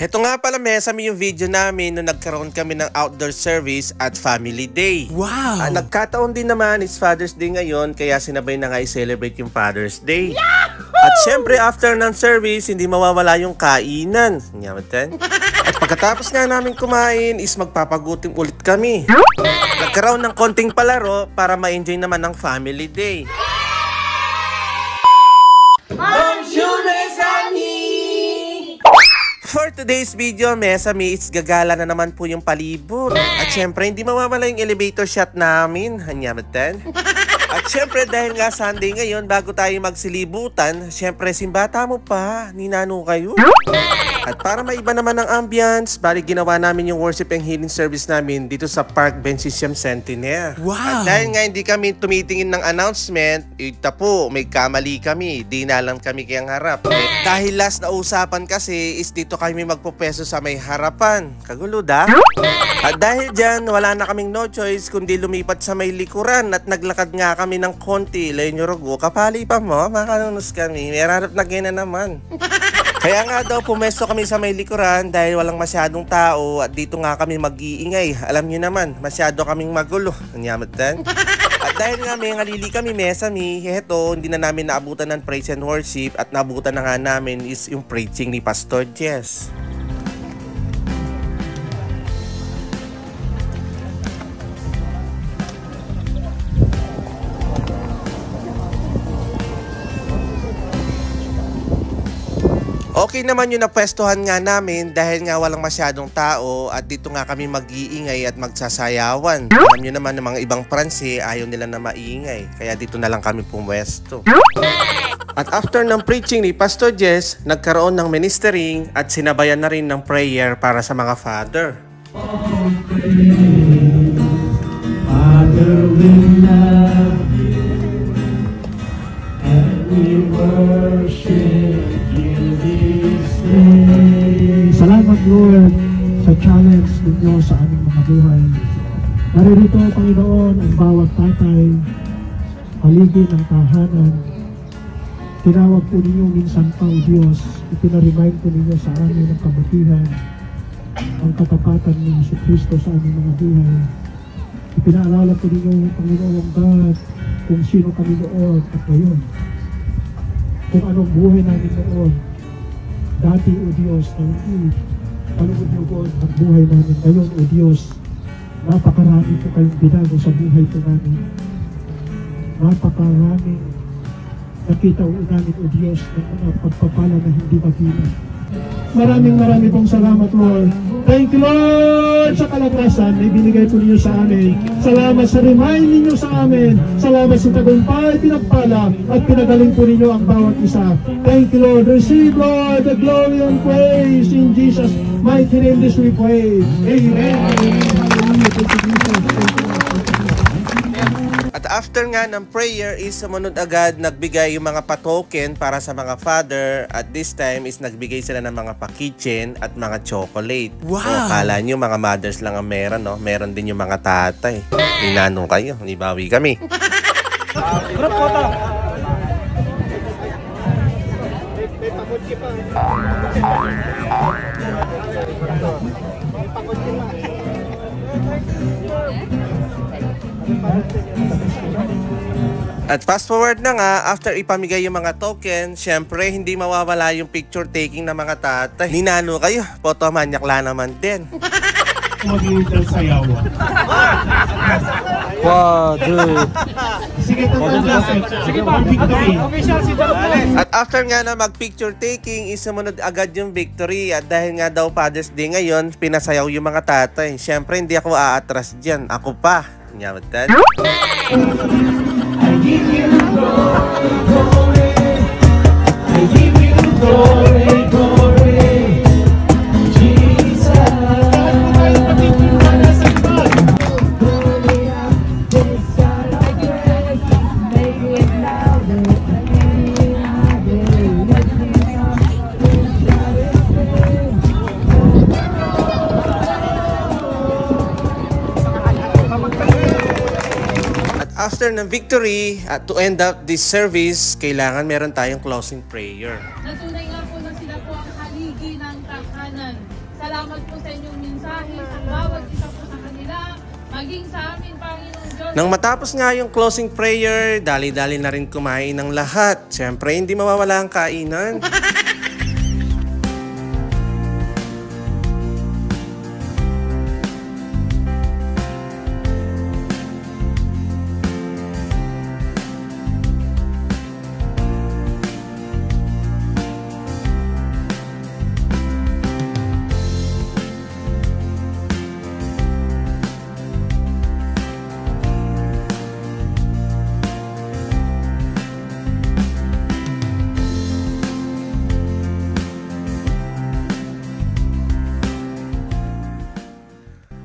Heto nga pala mesami yung video namin nung nagkaroon kami ng outdoor service at family day. Wow! Nagkataon din naman is Father's Day ngayon kaya sinabay na nga i-celebrate yung Father's Day. Yahoo! At syempre after ng service hindi mawawala yung kainan. At pagkatapos nga namin kumain is magpapagutim ulit kami. Nagkaroon ng konting palaro para ma-enjoy naman ng family day. For today's video, mesami, it's gagala na naman po yung palibot. At syempre, hindi mawawala yung elevator shot namin. Hanyamatan. At syempre, dahil nga Sunday ngayon, bago tayo magsilibutan, syempre, simbata mo pa, ninano kayo. At para maiba naman ang ambience, bali ginawa namin yung worship and healing service namin dito sa Park Bensissiam Centenaire. Wow! At dahil nga hindi kami tumitingin ng announcement, ita po, may kamali kami, di na lang kami kayang harap. Dahil last na usapan kasi is dito kami magpupeso sa may harapan. Kagulo da? At dahil dyan, wala na kaming no choice kundi lumipat sa may likuran at naglakad nga kami ng konti. Layo rogo, kapali pa mo, makanunos kami. May harap na gina naman. Kaya nga daw pumesto kami sa may likuran dahil walang masyadong tao at dito nga kami mag-iingay. Alam nyo naman, masyado kaming magulo. Nanyamatan? At dahil nga may ngalili kami mesami, heto, hindi na namin naabutan ng praise and worship at naabutan na nga namin is yung preaching ni Pastor Jess. Okay naman yung napwestuhan nga namin dahil nga walang masyadong tao at dito nga kami mag-iingay at magsasayawan. Alam nyo naman ng mga ibang Pranse ayaw nila na maingay kaya dito na lang kami pumwesto. At after ng preaching ni Pastor Jess, nagkaroon ng ministering at sinabayan na rin ng prayer para sa mga father. Father, we love you and we worship you this day. Salamat Lord sa challenge ninyo sa aming mga buhay. Naririto Panginoon ang bawat tatay, paligid ng tahanan. Tinawag po ninyo minsan pa o Diyos, ipinaremind po ninyo sa amin ang kabutihan, ang katapatan ni Jesucristo sa aming mga buhay. Ipinaalala po ninyo Panginoon God kung sino kami noon at ngayon. Kung anong buhay namin noon. Dati o Diyos, palugod niyo po ang buhay namin ngayon o Diyos. Napakarami po kayong binago sa buhay po namin. Napakarami nakita po namin o Diyos ng mga pagpapala na hindi mabila. Maraming pong salamat Lord. Thank you Lord sa kalakasan na ibinigay po ninyo sa amin. Salamat sa remind ninyo sa amin. Salamat sa tagumpay, pinagpala at pinagaling po ninyo ang bawat isa. Thank you Lord. Receive Lord the glory and praise in Jesus' mighty name this we pray. Amen. At after nga ng prayer is sumunod agad nagbigay yung mga pa-token para sa mga father at this time is nagbigay sila ng mga pa-kitchen at mga chocolate. Wow! O, kala nyo mga mothers lang ang meron, no? Meron din yung mga tatay. Ninanong kayo, nibawi kami. At fast forward na nga, after ipamigay yung mga token, syempre hindi mawawala yung picture taking ng mga tatay. Ninano kayo, photomanyak lang naman din. Mag-iital sayaw. Sige, sige pa, victory. At after nga na mag-picture taking, isumunod agad yung victory. At dahil nga daw Father's Day ngayon, pinasayaw yung mga tatay. Syempre hindi ako aatras dyan. Ako pa. Nyamatan. I give you glory, I give you glory, Jesus. After ng victory, at to end up this service, kailangan meron tayong closing prayer. Natunay nga po na sila po ang haligi ng tahanan. salamat po sa inyong mensahe sa bawat isa po sa kanila, maging sa amin, Panginoon Diyos. Nang matapos nga yung closing prayer, dali-dali na rin kumain ng lahat. Siyempre, hindi mawawala ang kainan.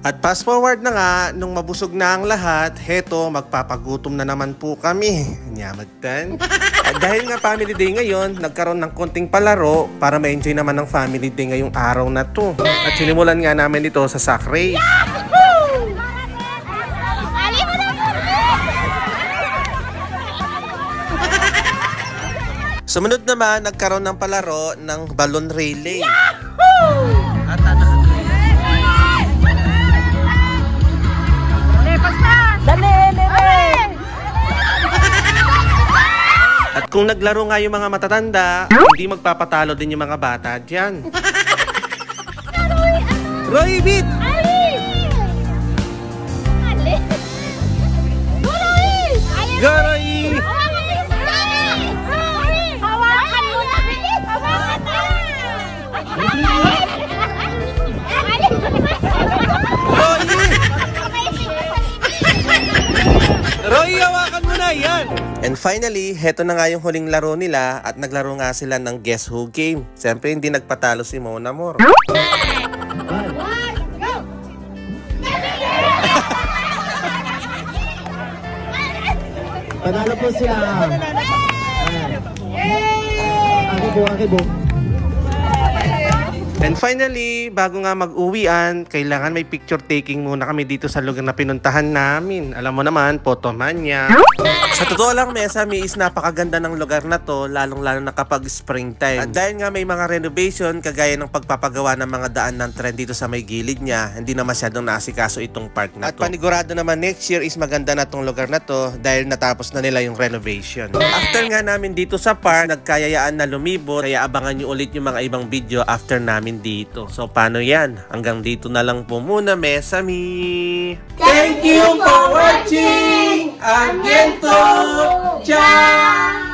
At fast forward na nga, nung mabusog na ang lahat, heto, magpapagutom na naman po kami. Nyamagtan. At dahil nga family day ngayon, nagkaroon ng konting palaro para ma-enjoy naman ng family day ngayong araw na to. At sinimulan nga namin ito sa sack race. Sumunod naman, nagkaroon ng palaro ng balloon relay. At kung naglaro nga yung mga matatanda, hindi magpapatalo din yung mga bata dyan. Roy, beat! Go, Roy! Roy, hawakan mo na yan! And finally, heto na nga yung huling laro nila at naglaro nga sila ng Guess Who game. Siyempre, hindi nagpatalo si Mona Moore. Panalo po siya. Akibo. And finally, bago nga mag-uwian, kailangan may picture taking muna kami dito sa lugar na pinuntahan namin. Alam mo naman, Photomania. Sa totoo lang, Mesa, is napakaganda ng lugar na to, lalong-lalo na kapag springtime. At dahil nga may mga renovation, kagaya ng pagpapagawa ng mga daan ng tren dito sa may gilid niya, hindi na masyadong naasikaso itong park na to. At panigurado naman next year is maganda na tong lugar na to dahil natapos na nila yung renovation. After nga namin dito sa park, nagkayayaan na lumibot, kaya abangan nyo ulit yung mga ibang video after namin dito. So paano yan? Hanggang dito na lang po muna, Mesami! Thank you for watching! Again to! Ciao!